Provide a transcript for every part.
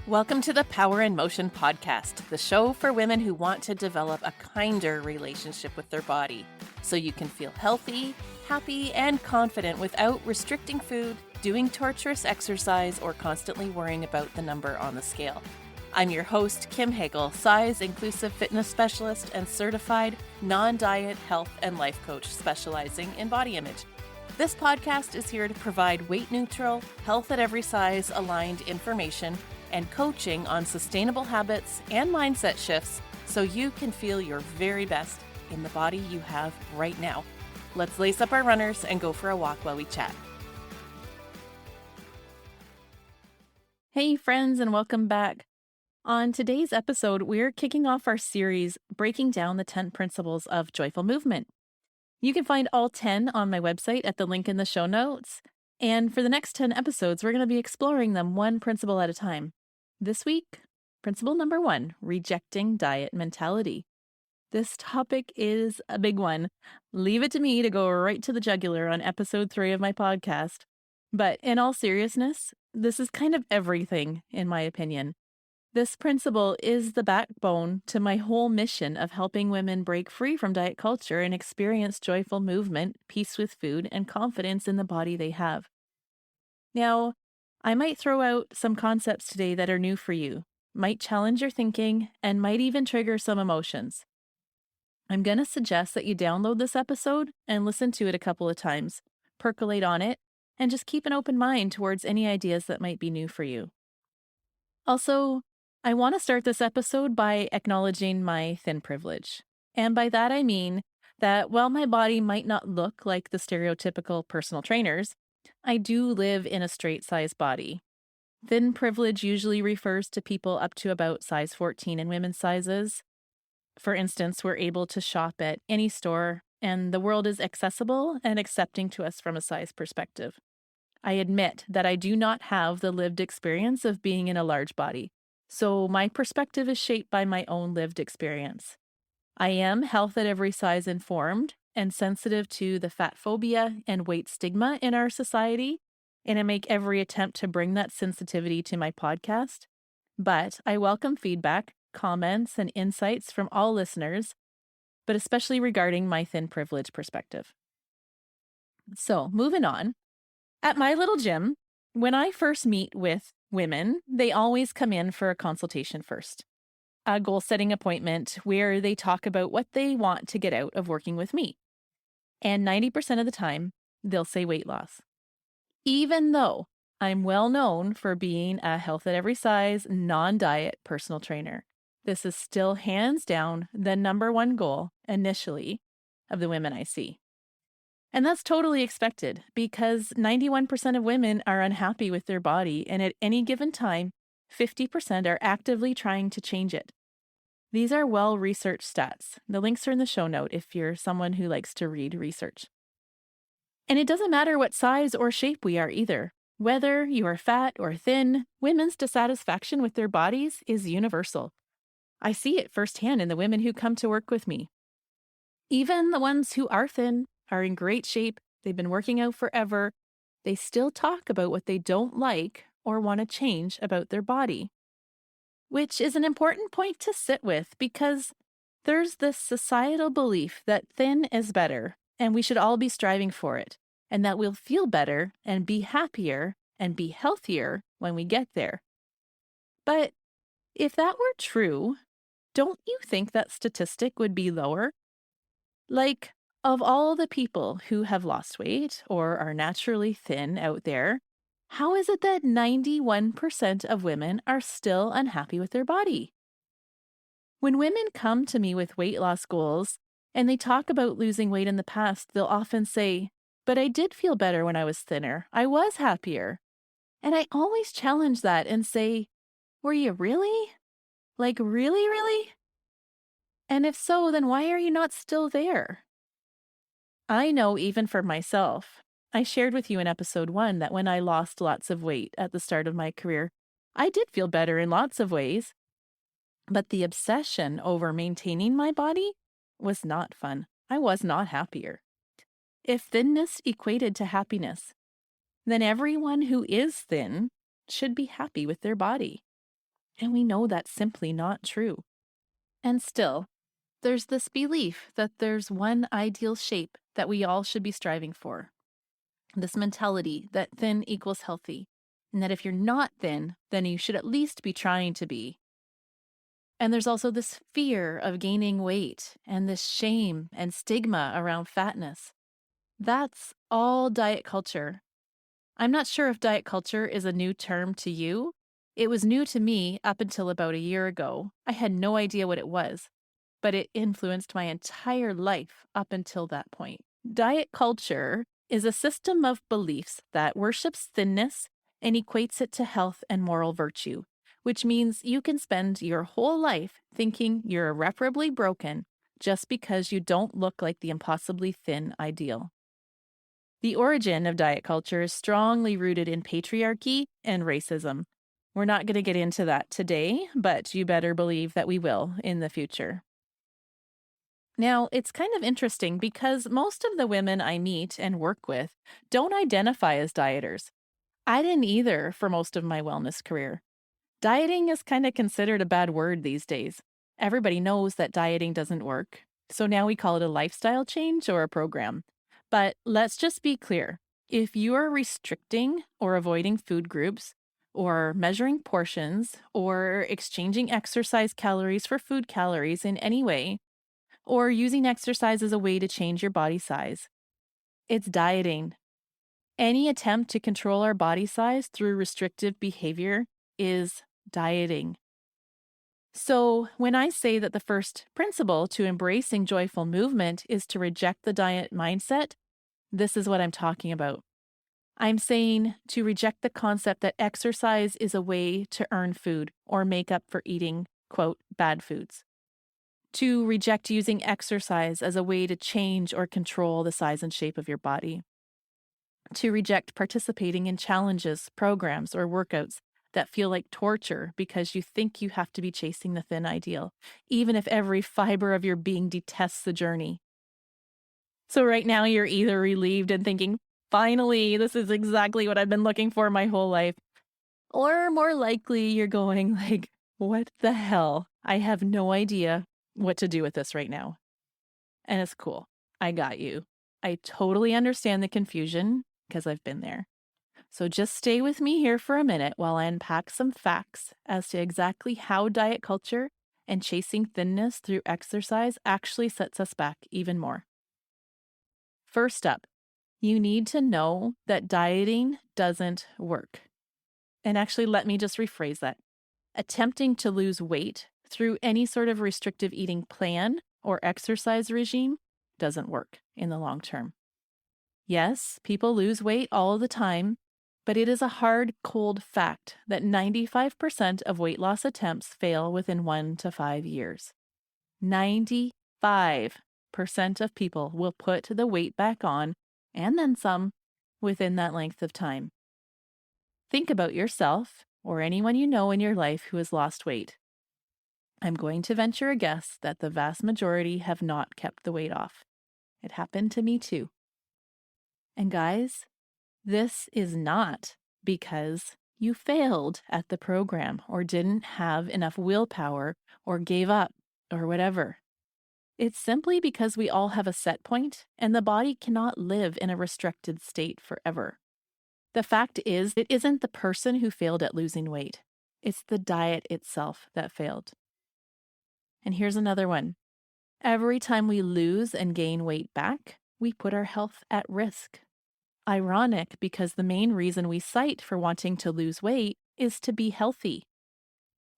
Welcome to the Power in Motion podcast, the show for women who want to develop a kinder relationship with their body so you can feel healthy, happy, and confident without restricting food, doing torturous exercise, or constantly worrying about the number on the scale. I'm your host, Kim Hagel, size inclusive fitness specialist and certified non-diet health and life coach specializing in body image. This podcast is here to provide weight neutral, health at every size aligned information and coaching on sustainable habits and mindset shifts so you can feel your very best in the body you have right now. Let's lace up our runners and go for a walk while we chat. Hey friends, and welcome back. On today's episode, we're kicking off our series, Breaking Down the 10 Principles of Joyful Movement. You can find all 10 on my website at the link in the show notes. And for the next 10 episodes, we're going to be exploring them one principle at a time. This week, principle number 1, rejecting diet mentality. This topic is a big one. Leave it to me to go right to the jugular on episode 3 of my podcast. But in all seriousness, this is kind of everything, in my opinion. This principle is the backbone to my whole mission of helping women break free from diet culture and experience joyful movement, peace with food, and confidence in the body they have. Now, I might throw out some concepts today that are new for you, might challenge your thinking, and might even trigger some emotions. I'm going to suggest that you download this episode and listen to it a couple of times, percolate on it, and just keep an open mind towards any ideas that might be new for you. Also, I want to start this episode by acknowledging my thin privilege. And by that I mean that while my body might not look like the stereotypical personal trainers, I do live in a straight size body. Thin privilege usually refers to people up to about size 14 in women's sizes. For instance, we're able to shop at any store, and the world is accessible and accepting to us from a size perspective. I admit that I do not have the lived experience of being in a large body, so my perspective is shaped by my own lived experience. I am health at every size informed and sensitive to the fat phobia and weight stigma in our society, and I make every attempt to bring that sensitivity to my podcast. But I welcome feedback, comments, and insights from all listeners, but especially regarding my thin privilege perspective. So, moving on. At my little gym, when I first meet with women, they always come in for a consultation first. A goal-setting appointment where they talk about what they want to get out of working with me. And 90% of the time, they'll say weight loss. Even though I'm well known for being a health at every size, non-diet personal trainer, this is still hands down the number one goal initially of the women I see. And that's totally expected because 91% of women are unhappy with their body, and at any given time, 50% are actively trying to change it. These are well-researched stats. The links are in the show note if you're someone who likes to read research. And it doesn't matter what size or shape we are either. Whether you are fat or thin, women's dissatisfaction with their bodies is universal. I see it firsthand in the women who come to work with me. Even the ones who are thin are in great shape, they've been working out forever, they still talk about what they don't like or want to change about their body. Which is an important point to sit with because there's this societal belief that thin is better and we should all be striving for it, and that we'll feel better and be happier and be healthier when we get there. But if that were true, don't you think that statistic would be lower? Like, of all the people who have lost weight or are naturally thin out there, how is it that 91% of women are still unhappy with their body? When women come to me with weight loss goals and they talk about losing weight in the past, they'll often say, "But I did feel better when I was thinner. I was happier." And I always challenge that and say, "Were you really? Like really, really? And if so, then why are you not still there?" I know even for myself. I shared with you in episode 1 that when I lost lots of weight at the start of my career, I did feel better in lots of ways. But the obsession over maintaining my body was not fun. I was not happier. If thinness equated to happiness, then everyone who is thin should be happy with their body. And we know that's simply not true. And still, there's this belief that there's one ideal shape that we all should be striving for. This mentality that thin equals healthy, and that if you're not thin, then you should at least be trying to be. And there's also this fear of gaining weight and this shame and stigma around fatness. That's all diet culture. I'm not sure if diet culture is a new term to you. It was new to me up until about a year ago. I had no idea what it was, but it influenced my entire life up until that point. Diet culture is a system of beliefs that worships thinness and equates it to health and moral virtue, which means you can spend your whole life thinking you're irreparably broken just because you don't look like the impossibly thin ideal. The origin of diet culture is strongly rooted in patriarchy and racism. We're not going to get into that today, but you better believe that we will in the future. Now, it's kind of interesting because most of the women I meet and work with don't identify as dieters. I didn't either for most of my wellness career. Dieting is kind of considered a bad word these days. Everybody knows that dieting doesn't work, so now we call it a lifestyle change or a program. But let's just be clear. If you are restricting or avoiding food groups, or measuring portions, or exchanging exercise calories for food calories in any way, or using exercise as a way to change your body size, it's dieting. Any attempt to control our body size through restrictive behavior is dieting. So, when I say that the first principle to embracing joyful movement is to reject the diet mindset, this is what I'm talking about. I'm saying to reject the concept that exercise is a way to earn food or make up for eating, quote, bad foods. To reject using exercise as a way to change or control the size and shape of your body. To reject participating in challenges, programs, or workouts that feel like torture because you think you have to be chasing the thin ideal, even if every fiber of your being detests the journey. So right now you're either relieved and thinking, finally, this is exactly what I've been looking for my whole life. Or more likely you're going like, what the hell? I have no idea what to do with this right now. And it's cool. I got you. I totally understand the confusion because I've been there. So just stay with me here for a minute while I unpack some facts as to exactly how diet culture and chasing thinness through exercise actually sets us back even more. First up, you need to know that dieting doesn't work. And actually, let me just rephrase that. Attempting to lose weight through any sort of restrictive eating plan or exercise regime doesn't work in the long term. Yes, people lose weight all the time, but it is a hard, cold fact that 95% of weight loss attempts fail within 1 to 5 years. 95% of people will put the weight back on, and then some, within that length of time. Think about yourself or anyone you know in your life who has lost weight. I'm going to venture a guess that the vast majority have not kept the weight off. It happened to me too. And guys, this is not because you failed at the program or didn't have enough willpower or gave up or whatever. It's simply because we all have a set point and the body cannot live in a restricted state forever. The fact is, it isn't the person who failed at losing weight. It's the diet itself that failed. And here's another one. Every time we lose and gain weight back, we put our health at risk. Ironic because the main reason we cite for wanting to lose weight is to be healthy.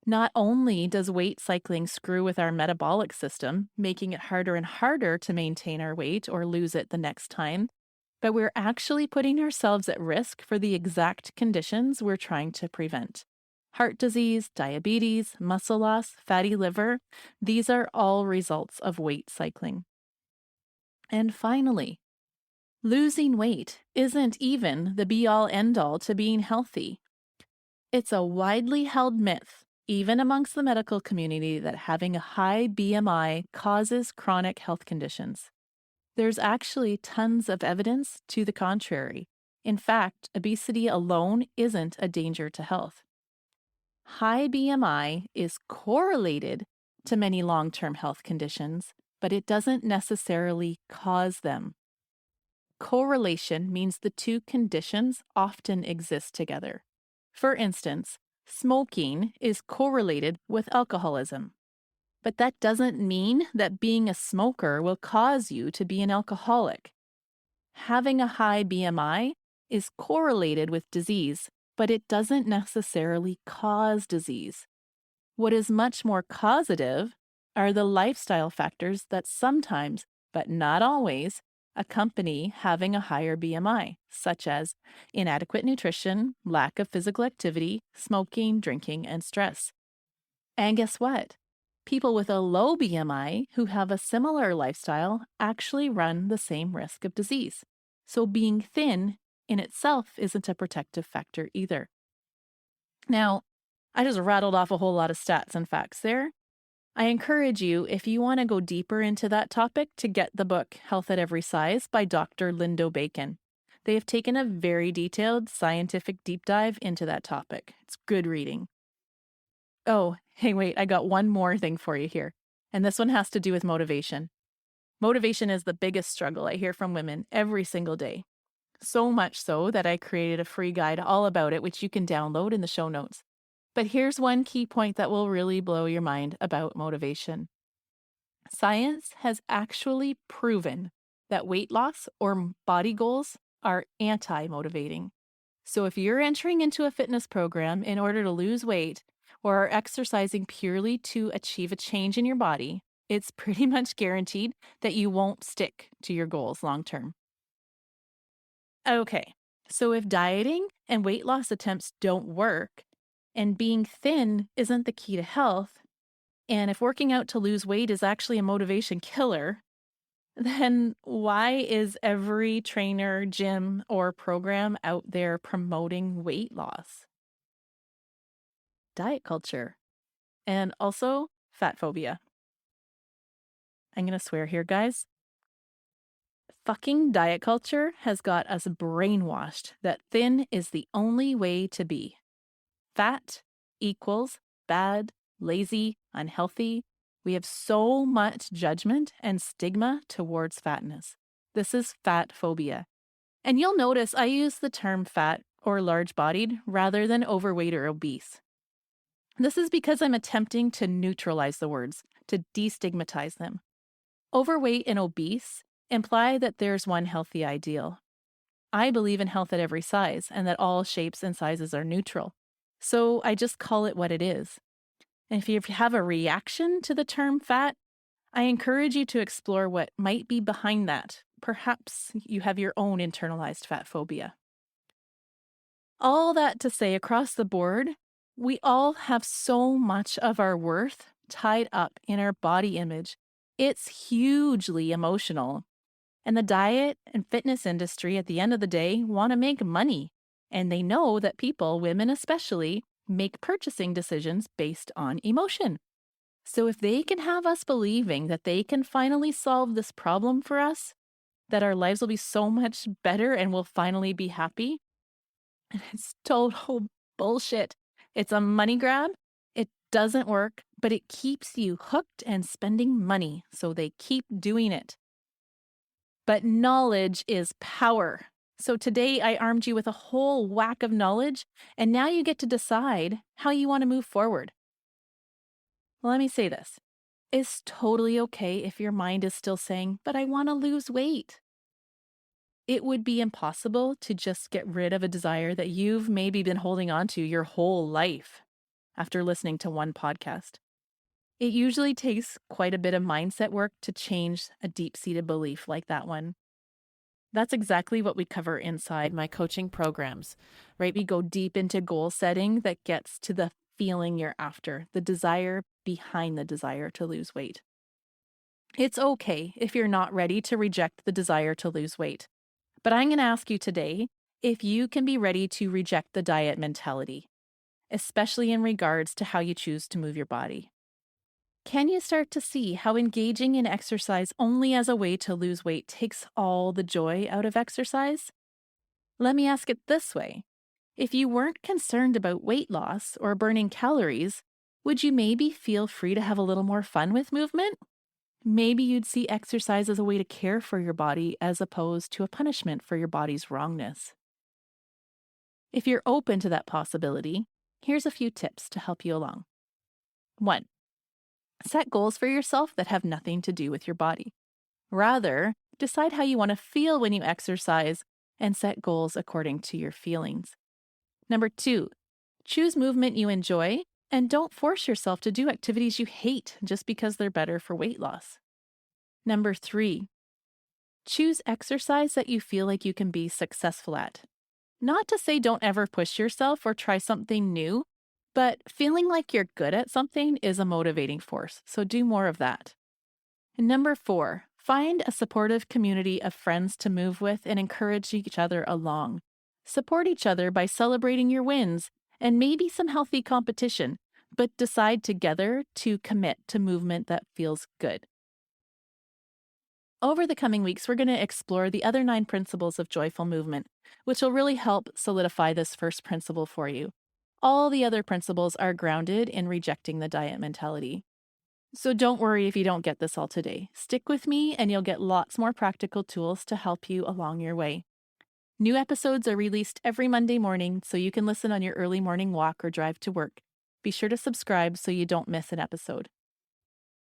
Not only does weight cycling screw with our metabolic system, making it harder and harder to maintain our weight or lose it the next time, but we're actually putting ourselves at risk for the exact conditions we're trying to prevent. Heart disease, diabetes, muscle loss, fatty liver, these are all results of weight cycling. And finally, losing weight isn't even the be-all end-all to being healthy. It's a widely held myth, even amongst the medical community, that having a high BMI causes chronic health conditions. There's actually tons of evidence to the contrary. In fact, obesity alone isn't a danger to health. High BMI is correlated to many long-term health conditions, but it doesn't necessarily cause them. Correlation means the two conditions often exist together. For instance, smoking is correlated with alcoholism. But that doesn't mean that being a smoker will cause you to be an alcoholic. Having a high BMI is correlated with disease, but it doesn't necessarily cause disease. What is much more causative are the lifestyle factors that sometimes, but not always, accompany having a higher BMI, such as inadequate nutrition, lack of physical activity, smoking, drinking, and stress. And guess what? People with a low BMI who have a similar lifestyle actually run the same risk of disease. So being thin in itself isn't a protective factor either. Now, I just rattled off a whole lot of stats and facts there. I encourage you, if you want to go deeper into that topic, to get the book Health at Every Size by Dr. Lindo Bacon. They have taken a very detailed scientific deep dive into that topic. It's good reading. Oh, hey, wait, I got one more thing for you here. And this one has to do with motivation. Motivation is the biggest struggle I hear from women every single day. So much so that I created a free guide all about it, which you can download in the show notes. But here's one key point that will really blow your mind about motivation. Science has actually proven that weight loss or body goals are anti-motivating. So if you're entering into a fitness program in order to lose weight or are exercising purely to achieve a change in your body, it's pretty much guaranteed that you won't stick to your goals long term. Okay, so if dieting and weight loss attempts don't work, and being thin isn't the key to health, and if working out to lose weight is actually a motivation killer, then why is every trainer, gym, or program out there promoting weight loss? Diet culture. And also fat phobia. I'm going to swear here, guys. Fucking diet culture has got us brainwashed that thin is the only way to be. Fat equals bad, lazy, unhealthy. We have so much judgment and stigma towards fatness. This is fat phobia. And you'll notice I use the term fat or large-bodied rather than overweight or obese. This is because I'm attempting to neutralize the words, to destigmatize them. Overweight and obese imply that there's one healthy ideal. I believe in health at every size and that all shapes and sizes are neutral. So I just call it what it is. And if you have a reaction to the term fat, I encourage you to explore what might be behind that. Perhaps you have your own internalized fat phobia. All that to say, across the board, we all have so much of our worth tied up in our body image. It's hugely emotional. And the diet and fitness industry, at the end of the day, want to make money. And they know that people, women especially, make purchasing decisions based on emotion. So if they can have us believing that they can finally solve this problem for us, that our lives will be so much better and we'll finally be happy, it's total bullshit. It's a money grab. It doesn't work, but it keeps you hooked and spending money, so they keep doing it. But knowledge is power. So today I armed you with a whole whack of knowledge, and now you get to decide how you want to move forward. Let me say this. It's totally okay if your mind is still saying, but I want to lose weight. It would be impossible to just get rid of a desire that you've maybe been holding on to your whole life after listening to one podcast. It usually takes quite a bit of mindset work to change a deep-seated belief like that one. That's exactly what we cover inside my coaching programs, right? We go deep into goal setting that gets to the feeling you're after, the desire behind the desire to lose weight. It's okay if you're not ready to reject the desire to lose weight. But I'm going to ask you today if you can be ready to reject the diet mentality, especially in regards to how you choose to move your body. Can you start to see how engaging in exercise only as a way to lose weight takes all the joy out of exercise? Let me ask it this way. If you weren't concerned about weight loss or burning calories, would you maybe feel free to have a little more fun with movement? Maybe you'd see exercise as a way to care for your body as opposed to a punishment for your body's wrongness. If you're open to that possibility, here's a few tips to help you along. 1. Set goals for yourself that have nothing to do with your body. Rather, decide how you want to feel when you exercise and set goals according to your feelings. 2. Choose movement you enjoy and don't force yourself to do activities you hate just because they're better for weight loss. 3. Choose exercise that you feel like you can be successful at. Not to say don't ever push yourself or try something new, but feeling like you're good at something is a motivating force, so do more of that. 4. Find a supportive community of friends to move with and encourage each other along. Support each other by celebrating your wins and maybe some healthy competition, but decide together to commit to movement that feels good. Over the coming weeks, we're going to explore the other 9 principles of joyful movement, which will really help solidify this first principle for you. All the other principles are grounded in rejecting the diet mentality. So don't worry if you don't get this all today. Stick with me and you'll get lots more practical tools to help you along your way. New episodes are released every Monday morning, so you can listen on your early morning walk or drive to work. Be sure to subscribe so you don't miss an episode.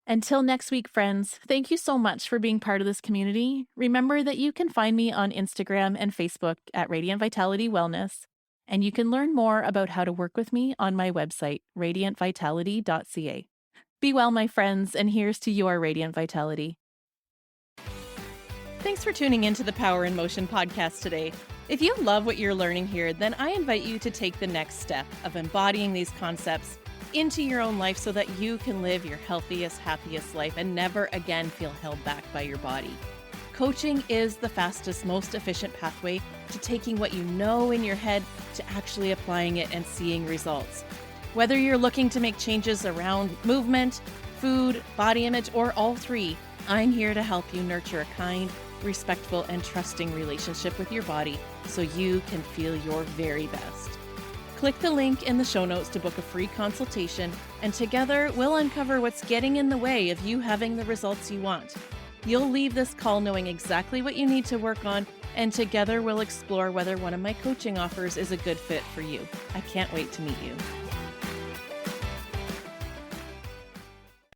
Until next week, friends, thank you so much for being part of this community. Remember that you can find me on Instagram and Facebook at Radiant Vitality Wellness, and you can learn more about how to work with me on my website, radiantvitality.ca. Be well, my friends, and here's to your radiant vitality. Thanks for tuning into the Power in Motion podcast today. If you love what you're learning here, then I invite you to take the next step of embodying these concepts into your own life so that you can live your healthiest, happiest life and never again feel held back by your body. Coaching is the fastest, most efficient pathway to taking what you know in your head to actually applying it and seeing results. Whether you're looking to make changes around movement, food, body image, or all three, I'm here to help you nurture a kind, respectful, and trusting relationship with your body so you can feel your very best. Click the link in the show notes to book a free consultation, and together we'll uncover what's getting in the way of you having the results you want. You'll leave this call knowing exactly what you need to work on, and together we'll explore whether one of my coaching offers is a good fit for you. I can't wait to meet you.